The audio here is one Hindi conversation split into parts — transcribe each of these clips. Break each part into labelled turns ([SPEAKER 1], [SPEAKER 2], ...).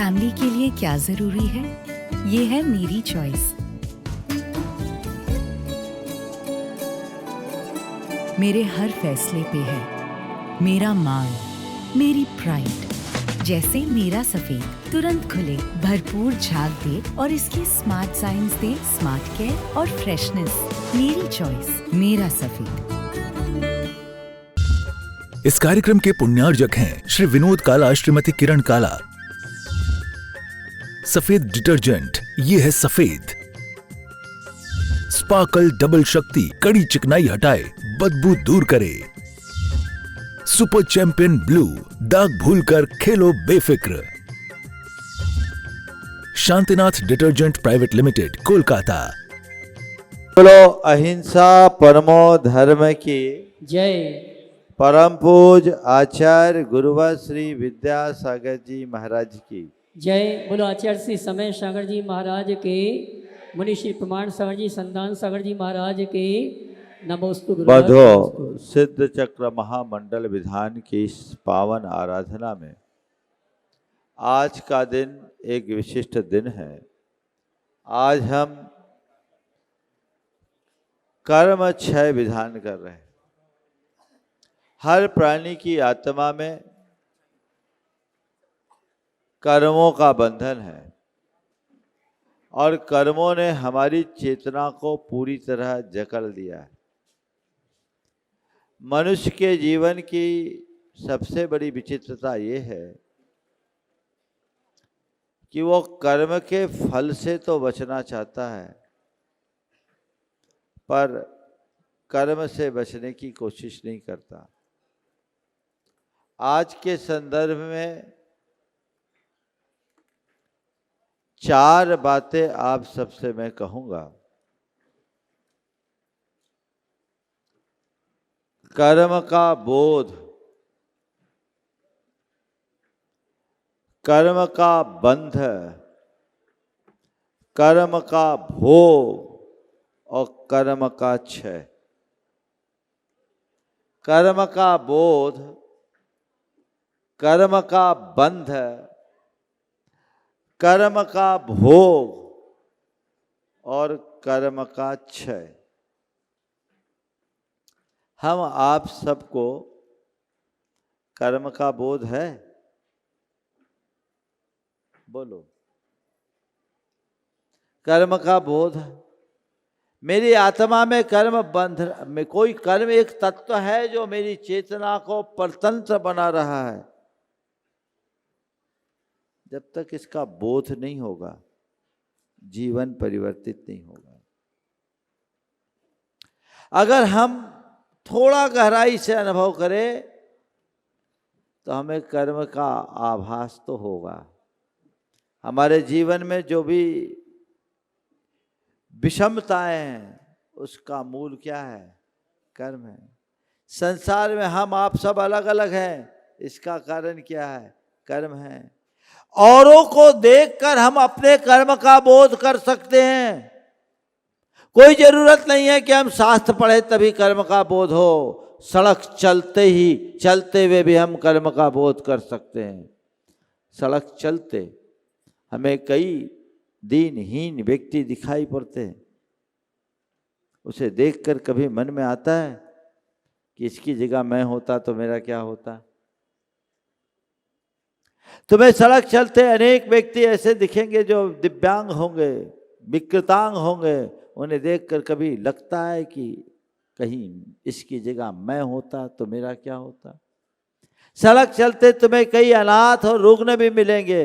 [SPEAKER 1] फैमिली के लिए क्या जरूरी है, ये है मेरी चॉइस। मेरे हर फैसले पे है मेरा मान, मेरी प्राइड। जैसे मेरा सफेद तुरंत खुले, भरपूर झाग दे और इसकी स्मार्ट साइंस दे स्मार्ट केयर और फ्रेशनेस। मेरी चॉइस, मेरा सफेद।
[SPEAKER 2] इस कार्यक्रम के पुण्यार्जक हैं श्री विनोद काला, श्रीमती किरण काला। सफेद डिटर्जेंट, ये है सफेद। स्पार्कल डबल शक्ति, कड़ी चिकनाई हटाए, बदबू दूर करे। सुपर चैंपियन ब्लू, दाग भूलकर खेलो बेफिक्र। Shantinath detergent private limited, Kolkata.
[SPEAKER 3] बोलो अहिंसा परमो धर्म की
[SPEAKER 4] जय।
[SPEAKER 3] परम पूज आचार्य गुरुवर श्री विद्यासागर जी महाराज की
[SPEAKER 4] जय। बोलो आचार्य श्री समय सागर जी महाराज के, मुनि श्री प्रमाण सागर जी, संतान सागर जी महाराज के नमोस्तु।
[SPEAKER 3] बधो सिद्ध चक्र महामंडल विधान की इस पावन आराधना में आज का दिन एक विशिष्ट दिन है। आज हम कर्म क्षय विधान कर रहे हैं। हर प्राणी की आत्मा में कर्मों का बंधन है और कर्मों ने हमारी चेतना को पूरी तरह जकड़ दिया है। मनुष्य के जीवन की सबसे बड़ी विचित्रता ये है कि वो कर्म के फल से तो बचना चाहता है, पर कर्म से बचने की कोशिश नहीं करता। आज के संदर्भ में 4 बातें आप सबसे मैं कहूँगा। कर्म का बोध, कर्म का बंध, कर्म का भोग और कर्म का क्षय। कर्म का बोध, कर्म का बंध, कर्म का भोग और कर्म का क्षय। हम आप सबको कर्म का बोध है? बोलो। कर्म का बोध है। मेरी आत्मा में कर्म बंध में कोई कर्म एक तत्व है जो मेरी चेतना को परतंत्र बना रहा है। जब तक इसका बोध नहीं होगा, जीवन परिवर्तित नहीं होगा। अगर हम थोड़ा गहराई से अनुभव करें तो हमें कर्म का आभास तो होगा। हमारे जीवन में जो भी विषमताएं हैं उसका मूल क्या है? कर्म है। संसार में हम आप सब अलग अलग हैं, इसका कारण क्या है? कर्म है। औरों को देखकर हम अपने कर्म का बोध कर सकते हैं। कोई जरूरत नहीं है कि हम शास्त्र पढ़े तभी कर्म का बोध हो। सड़क चलते हुए भी हम कर्म का बोध कर सकते हैं। सड़क चलते हमें कई दीनहीन व्यक्ति दिखाई पड़ते हैं। उसे देखकर कभी मन में आता है कि इसकी जगह मैं होता तो मेरा क्या होता? तुम्हें सड़क चलते अनेक व्यक्ति ऐसे दिखेंगे जो दिव्यांग होंगे, विकृतांग होंगे। उन्हें देखकर कभी लगता है कि कहीं इसकी जगह मैं होता तो मेरा क्या होता? सड़क चलते तुम्हें कई अनाथ और रुग्ण भी मिलेंगे।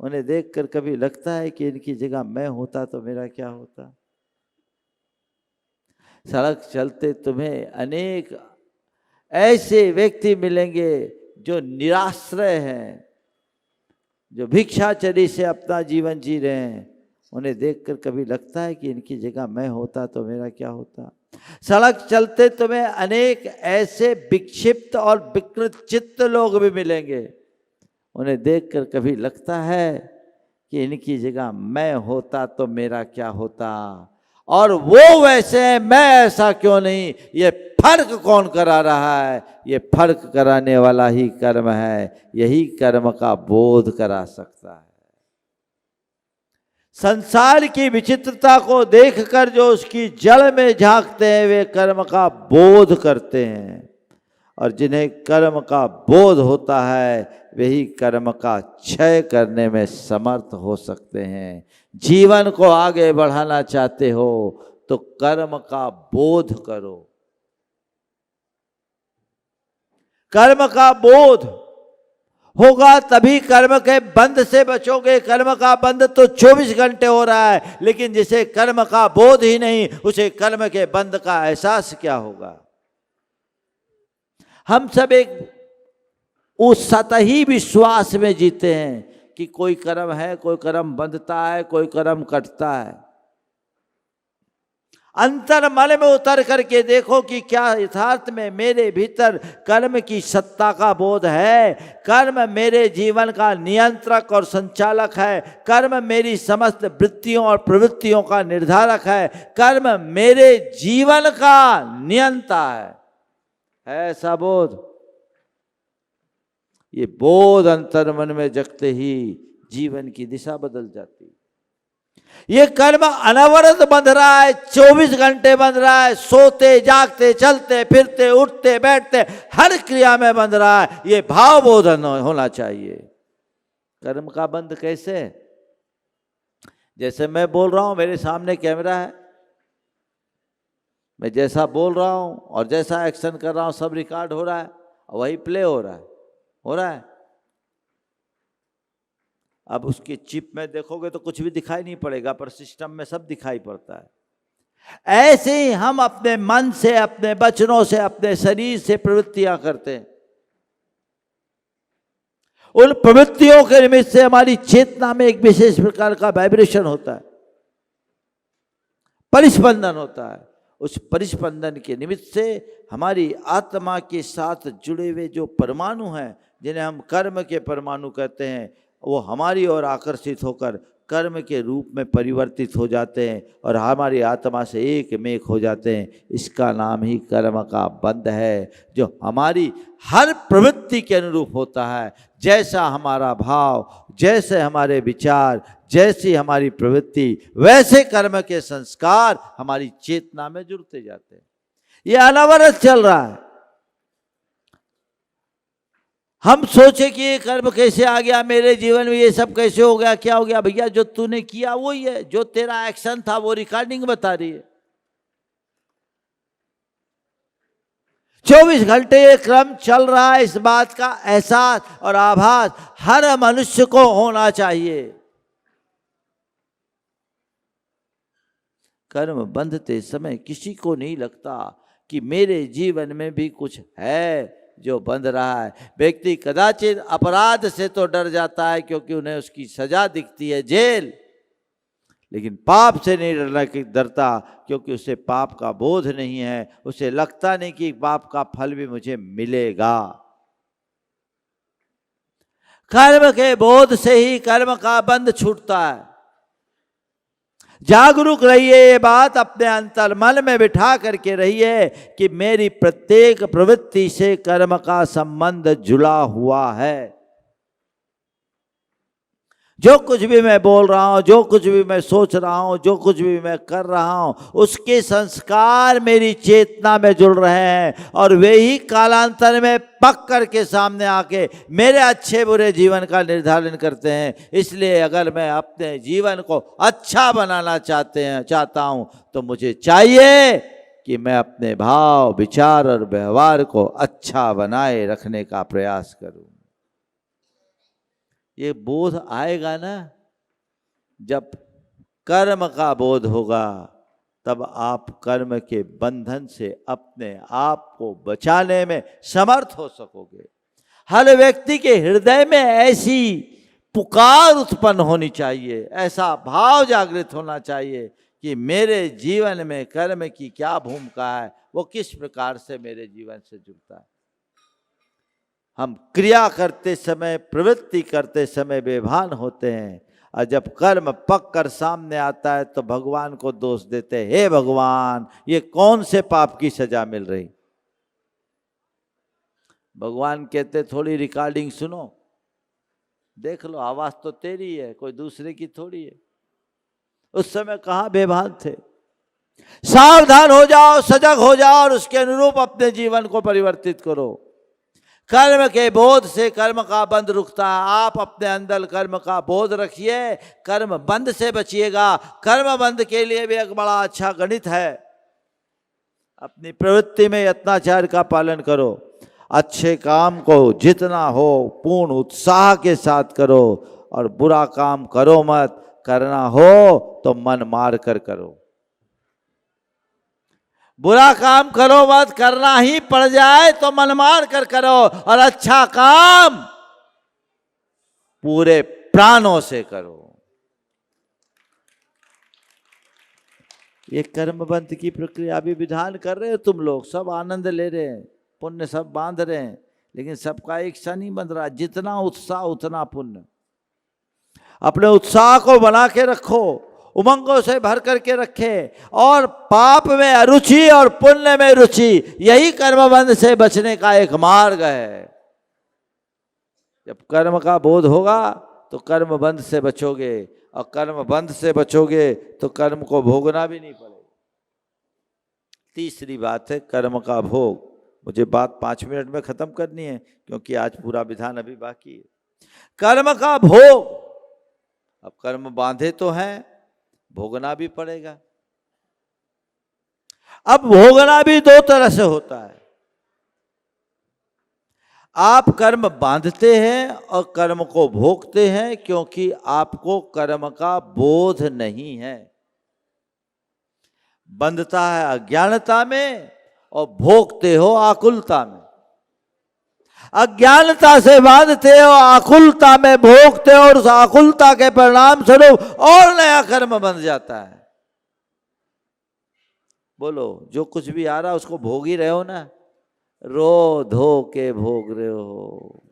[SPEAKER 3] उन्हें देखकर कभी लगता है कि इनकी जगह मैं होता तो मेरा क्या होता? सड़क चलते तुम्हें अनेक ऐसे व्यक्ति मिलेंगे जो निराश्रय हैं, जो भिक्षाचरी से अपना जीवन जी रहे हैं। उन्हें देखकर कभी लगता है कि इनकी जगह मैं होता तो मेरा क्या होता? सड़क चलते तुम्हें अनेक ऐसे विक्षिप्त और विकृत चित्त लोग भी मिलेंगे। उन्हें देखकर कभी लगता है कि इनकी जगह मैं होता तो मेरा क्या होता? और वो वैसे हैं, मैं ऐसा क्यों नहीं? ये फर्क कौन करा रहा है? ये फर्क कराने वाला ही कर्म है। यही कर्म का बोध करा सकता है। संसार की विचित्रता को देखकर जो उसकी जड़ में झांकते हैं वे कर्म का बोध करते हैं, और जिन्हें कर्म का बोध होता है वही कर्म का क्षय करने में समर्थ हो सकते हैं। जीवन को आगे बढ़ाना चाहते हो तो कर्म का बोध करो। कर्म का बोध होगा तभी कर्म के बंध से बचोगे। कर्म का बंध तो 24 घंटे हो रहा है, लेकिन जिसे कर्म का बोध ही नहीं उसे कर्म के बंध का एहसास क्या होगा। हम सब एक उस सतही विश्वास में जीते हैं कि कोई कर्म है, कोई कर्म बंधता है, कोई कर्म कटता है। अंतर मन में उतर करके देखो कि क्या यथार्थ में मेरे भीतर कर्म की सत्ता का बोध है। कर्म मेरे जीवन का नियंत्रक और संचालक है। कर्म मेरी समस्त वृत्तियों और प्रवृत्तियों का निर्धारक है। कर्म मेरे जीवन का नियंता है ऐसा बोध। ये बोध अंतर मन में जगते ही जीवन की दिशा बदल जाती है। ये कर्म अनवरत बंध रहा है, 24 घंटे बंध रहा है, सोते जागते चलते फिरते उठते बैठते हर क्रिया में बंध रहा है। ये भाव बोधन होना चाहिए। कर्म का बंध कैसे? जैसे मैं बोल रहा हूं, मेरे सामने कैमरा है, मैं जैसा बोल रहा हूं और जैसा एक्शन कर रहा हूं सब रिकॉर्ड हो रहा है और वही प्ले हो रहा है। अब उसकी चिप में देखोगे तो कुछ भी दिखाई नहीं पड़ेगा, पर सिस्टम में सब दिखाई पड़ता है। ऐसे ही हम अपने मन से, अपने वचनों से, अपने शरीर से प्रवृत्तियां करते हैं। उन प्रवृत्तियों के निमित्त से हमारी चेतना में एक विशेष प्रकार का वाइब्रेशन होता है, परिस्पंदन होता है। उस परिस्पंदन के निमित्त से हमारी आत्मा के साथ जुड़े हुए जो परमाणु हैं, जिन्हें हम कर्म के परमाणु कहते हैं, वो हमारी ओर आकर्षित होकर कर्म के रूप में परिवर्तित हो जाते हैं और हमारी आत्मा से एक मेक हो जाते हैं। इसका नाम ही कर्म का बंध है, जो हमारी हर प्रवृत्ति के अनुरूप होता है। जैसा हमारा भाव, जैसे हमारे विचार, जैसी हमारी प्रवृत्ति, वैसे कर्म के संस्कार हमारी चेतना में जुड़ते जाते हैं। ये अनवरत चल रहा है। हम सोचे कि ये कर्म कैसे आ गया मेरे जीवन में, ये सब कैसे हो गया, क्या हो गया। भैया जो तूने किया वही है, जो तेरा एक्शन था वो रिकॉर्डिंग बता रही है। 24 घंटे ये क्रम चल रहा है। इस बात का एहसास और आभास हर मनुष्य को होना चाहिए। कर्म बंधते समय किसी को नहीं लगता कि मेरे जीवन में भी कुछ है जो बंध रहा है। व्यक्ति कदाचित अपराध से तो डर जाता है क्योंकि उन्हें उसकी सजा दिखती है, जेल, लेकिन पाप से नहीं डरता क्योंकि उसे पाप का बोध नहीं है। उसे लगता नहीं कि पाप का फल भी मुझे मिलेगा। कर्म के बोध से ही कर्म का बंध छूटता है। जागरूक रहिए, ये बात अपने अंतर मन में बिठा करके रहिए कि मेरी प्रत्येक प्रवृत्ति से कर्म का संबंध जुड़ा हुआ है। जो कुछ भी मैं बोल रहा हूं, जो कुछ भी मैं सोच रहा हूं, जो कुछ भी मैं कर रहा हूं, उसके संस्कार मेरी चेतना में जुड़ रहे हैं और वे ही कालांतर में पक करके सामने आके मेरे अच्छे बुरे जीवन का निर्धारण करते हैं। इसलिए अगर मैं अपने जीवन को अच्छा बनाना चाहता हूं तो मुझे चाहिए कि मैं अपने भाव, विचार और व्यवहार को अच्छा बनाए रखने का प्रयास करूं। ये बोध आएगा ना, जब कर्म का बोध होगा तब आप कर्म के बंधन से अपने आप को बचाने में समर्थ हो सकोगे। हर व्यक्ति के हृदय में ऐसी पुकार उत्पन्न होनी चाहिए, ऐसा भाव जागृत होना चाहिए कि मेरे जीवन में कर्म की क्या भूमिका है, वो किस प्रकार से मेरे जीवन से जुड़ता है। हम क्रिया करते समय, प्रवृत्ति करते समय बेभान होते हैं और जब कर्म पक कर सामने आता है तो भगवान को दोष देते हैं, हे भगवान ये कौन से पाप की सजा मिल रही। भगवान कहते थोड़ी रिकॉर्डिंग सुनो, देख लो, आवाज तो तेरी है, कोई दूसरे की थोड़ी है। उस समय कहाँ बेभान थे। सावधान हो जाओ, सजग हो जाओ और उसके अनुरूप अपने जीवन को परिवर्तित करो। कर्म के बोध से कर्म का बंध रुकता है। आप अपने अंदर कर्म का बोध रखिए, कर्म बंध से बचिएगा। कर्म बंध के लिए भी एक बड़ा अच्छा गणित है। अपनी प्रवृत्ति में यत्नाचार का पालन करो। अच्छे काम को जितना हो पूर्ण उत्साह के साथ करो और बुरा काम करो मत। करना हो तो मन मार कर करो। बुरा काम करो मत, करना ही पड़ जाए तो मन मार कर करो। और अच्छा काम पूरे प्राणों से करो। ये कर्मबंध की प्रक्रिया अभी विधान कर रहे हो तुम लोग, सब आनंद ले रहे हैं, पुण्य सब बांध रहे हैं, लेकिन सबका एक सा नहीं बंध रहा। जितना उत्साह उतना पुण्य। अपने उत्साह को बना के रखो, उमंगों से भर करके रखे और पाप में अरुचि और पुण्य में रुचि, यही कर्मबंध से बचने का एक मार्ग है। जब कर्म का बोध होगा तो कर्मबंध से बचोगे और कर्मबंध से बचोगे तो कर्म को भोगना भी नहीं पड़ेगा। तीसरी बात है कर्म का भोग। मुझे बात 5 मिनट में खत्म करनी है क्योंकि आज पूरा विधान अभी बाकी है। कर्म का भोग, अब कर्म बांधे तो हैं, भोगना भी पड़ेगा। अब भोगना भी 2 तरह से होता है। आप कर्म बांधते हैं और कर्म को भोगते हैं क्योंकि आपको कर्म का बोध नहीं है। बंधता है अज्ञानता में और भोगते हो आकुलता में। अज्ञानता से बांधते हो, आकुलता में भोगते हो और उस आकुलता के परिणाम स्वरूप और नया कर्म बन जाता है। बोलो, जो कुछ भी आ रहा उसको भोग ही रहे हो ना, रो धो के भोग रहे हो।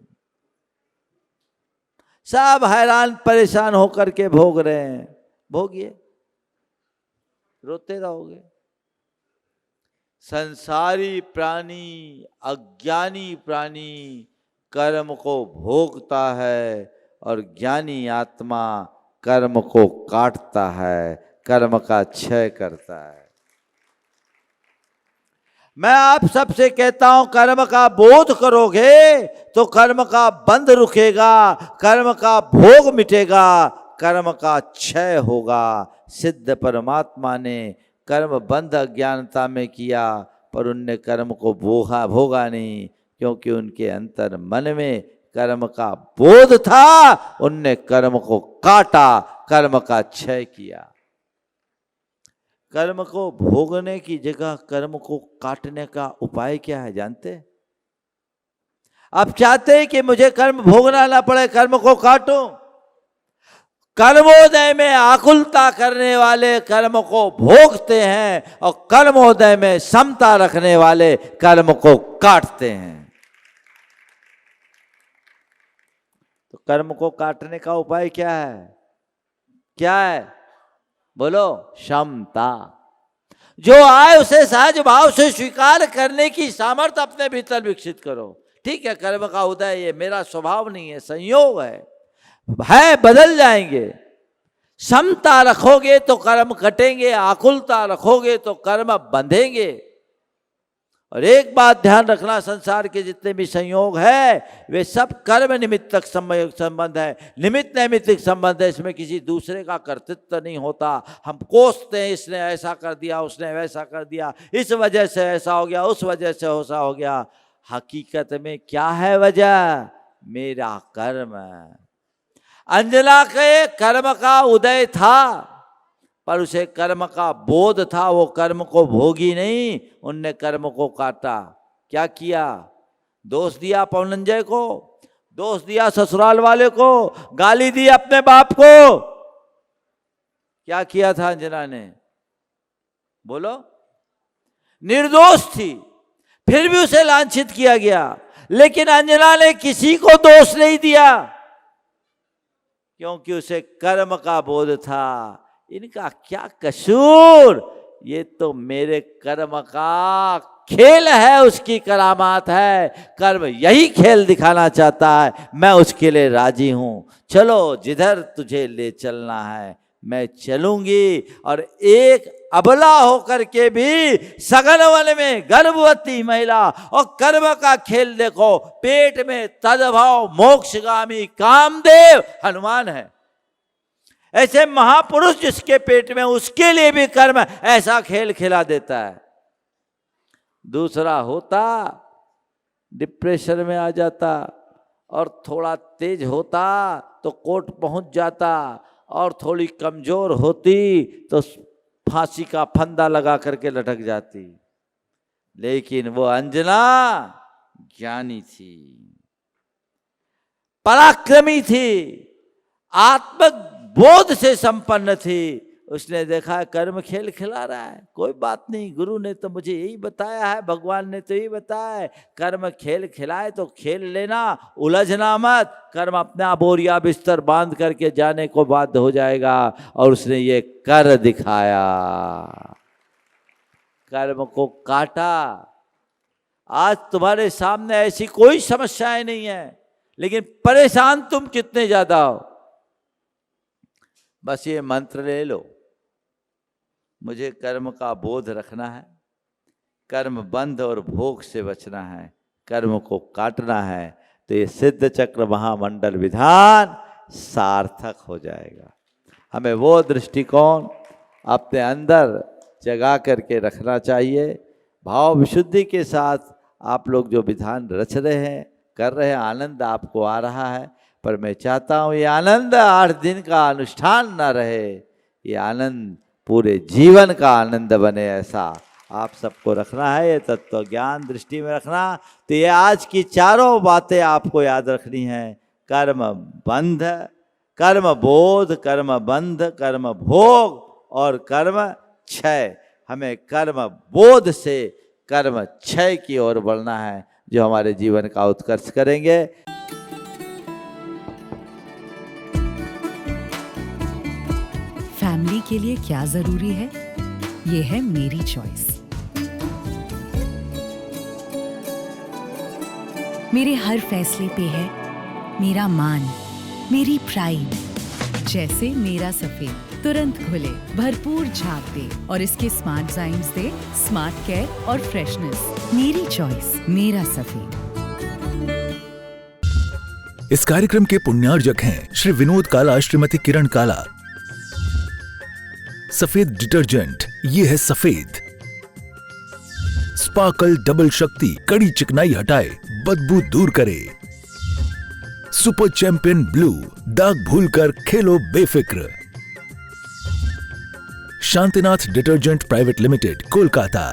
[SPEAKER 3] सब हैरान परेशान होकर के भोग रहे हैं, भोगिए, रोते रहोगे। संसारी प्राणी, अज्ञानी प्राणी कर्म को भोगता है और ज्ञानी आत्मा कर्म को काटता है, कर्म का क्षय करता है। मैं आप सबसे कहता हूं, कर्म का बोध करोगे तो कर्म का बंध रुकेगा, कर्म का भोग मिटेगा, कर्म का क्षय होगा। सिद्ध परमात्मा ने कर्म बंध अज्ञानता में किया पर उनने कर्म को भोगा नहीं, क्योंकि उनके अंतर मन में कर्म का बोध था। उनने कर्म को काटा, कर्म का क्षय किया। कर्म को भोगने की जगह कर्म को काटने का उपाय क्या है जानते? आप चाहते हैं कि मुझे कर्म भोगना ना पड़े, कर्म को काटो। कर्मोदय में आकुलता करने वाले कर्म को भोगते हैं और कर्मोदय में समता रखने वाले कर्म को काटते हैं। तो कर्म को काटने का उपाय क्या है? क्या है? बोलो, क्षमता। जो आए उसे सहज भाव से स्वीकार करने की सामर्थ्य अपने भीतर विकसित करो। ठीक है, कर्म का उदय ये मेरा स्वभाव नहीं है, संयोग है, बदल जाएंगे। समता रखोगे तो कर्म कटेंगे, आकुलता रखोगे तो कर्म बंधेंगे। और एक बात ध्यान रखना, संसार के जितने भी संयोग है वे सब कर्म निमित्तक संबंध है, निमित्त नैमित्तिक संबंध है। इसमें किसी दूसरे का कर्तृत्व नहीं होता। हम कोसते हैं, इसने ऐसा कर दिया, उसने वैसा कर दिया, इस वजह से ऐसा हो गया, उस वजह से ऐसा हो गया। हकीकत में क्या है वजह? मेरा कर्म। अंजना के कर्म का उदय था पर उसे कर्म का बोध था, वो कर्म को भोगी नहीं, उनने कर्म को काटा। क्या किया? दोष दिया पवनंजय को, दोष दिया ससुराल वाले को, गाली दी अपने बाप को। क्या किया था अंजना ने? बोलो। निर्दोष थी, फिर भी उसे लांछित किया गया, लेकिन अंजना ने किसी को दोष नहीं दिया क्योंकि उसे कर्म का बोध था। इनका क्या कसूर, ये तो मेरे कर्म का खेल है, उसकी करामात है। कर्म यही खेल दिखाना चाहता है, मैं उसके लिए राजी हूं। चलो जिधर तुझे ले चलना है, मैं चलूंगी और एक अबला होकर के भी सघन वन में गर्भवती महिला, और कर्म का खेल देखो, पेट में तदभाव मोक्षगामी कामदेव हनुमान है। ऐसे महापुरुष जिसके पेट में, उसके लिए भी कर्म ऐसा खेल खिला देता है। दूसरा होता डिप्रेशन में आ जाता, और थोड़ा तेज होता तो कोर्ट पहुंच जाता, और थोड़ी कमजोर होती तो फांसी का फंदा लगा करके लटक जाती। लेकिन वो अंजना ज्ञानी थी, पराक्रमी थी, आत्मबोध से संपन्न थी। उसने देखा कर्म खेल खिला रहा है, कोई बात नहीं, गुरु ने तो मुझे यही बताया है, भगवान ने तो यही बताया है, कर्म खेल खिलाए तो खेल लेना, उलझना मत। कर्म अपना बोरिया बिस्तर बांध करके जाने को बाध्य हो जाएगा। और उसने ये कर दिखाया, कर्म को काटा। आज तुम्हारे सामने ऐसी कोई समस्याएं नहीं है, लेकिन परेशान तुम कितने ज्यादा हो। बस ये मंत्र ले लो, मुझे कर्म का बोध रखना है, कर्म बंध और भोग से बचना है, कर्म को काटना है, तो ये सिद्ध चक्र महामंडल विधान सार्थक हो जाएगा। हमें वो दृष्टिकोण अपने अंदर जगा करके रखना चाहिए। भाव विशुद्धि के साथ आप लोग जो विधान रच रहे हैं, कर रहे हैं, आनंद आपको आ रहा है, पर मैं चाहता हूँ ये आनंद 8 दिन का अनुष्ठान न रहे, ये आनंद पूरे जीवन का आनंद बने, ऐसा आप सबको रखना है। ये तत्व ज्ञान दृष्टि में रखना। तो ये आज की चारों बातें आपको याद रखनी है। कर्म बंध, कर्म बोध, कर्म बंध, कर्म भोग और कर्म क्षय। हमें कर्म बोध से कर्म क्षय की ओर बढ़ना है, जो हमारे जीवन का उत्कर्ष करेंगे।
[SPEAKER 1] फैमिली के लिए क्या जरूरी है, ये है मेरी चॉइस। मेरे हर फैसले पे है मेरा मान, मेरी प्राइड। जैसे मेरा सफेद तुरंत खुले, भरपूर झाग दे और इसके स्मार्ट डिजाइन्स दे स्मार्ट केयर और फ्रेशनेस। मेरी चॉइस, मेरा सफेद।
[SPEAKER 2] इस कार्यक्रम के पुण्यार्जक हैं श्री विनोद काला, श्रीमती किरण काला। सफेद डिटर्जेंट, ये है सफेद। स्पार्कल डबल शक्ति, कड़ी चिकनाई हटाए, बदबू दूर करे। सुपर चैंपियन ब्लू, दाग भूलकर खेलो बेफिक्र। Shantinath detergent private limited, Kolkata.